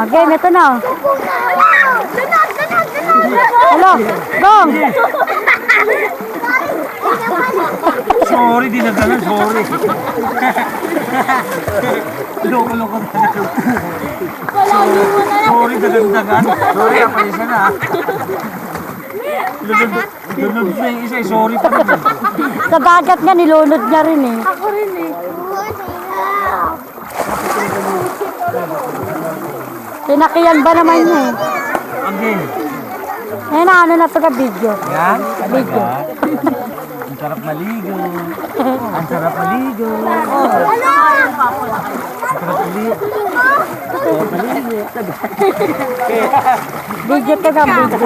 Game, ito na. Hello, gong. Sorry, dinagalan, sorry. Loko-loko na. Sorry, dagan-dagan. Sorry, ako isa na. Lunod sa yung isa, sorry pa rin. Sa dagat nga, nilunod niya rin eh. Ako rin eh. Tinakiyan ba naman niya eh? Okay. Eh na, ano na ito ka video? Yan? Video. Ang sarap maligo. Ang sarap maligo. Video to ka, video.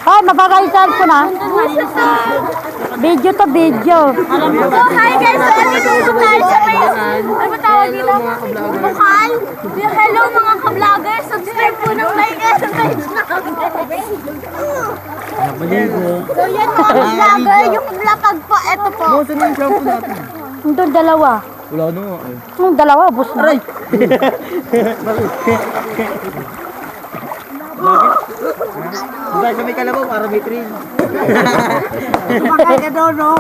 Ay, mabagay yung cellphone ha. Video to video. So, hi guys! So, nandito tayo sa may... Ano ba tawag dito? Bukal? Hello mga ka-vlogger! Subscribe po ng like and page namin! So, yan mga ka-vlogger. Yung lapag po, eto po. Saan yung shampoo natin? Ito, dalawa. Wala na nga. Yung dalawa, bus na. Aray! Bakit sa may kalabaw para may train? Kumakay ka doon, no?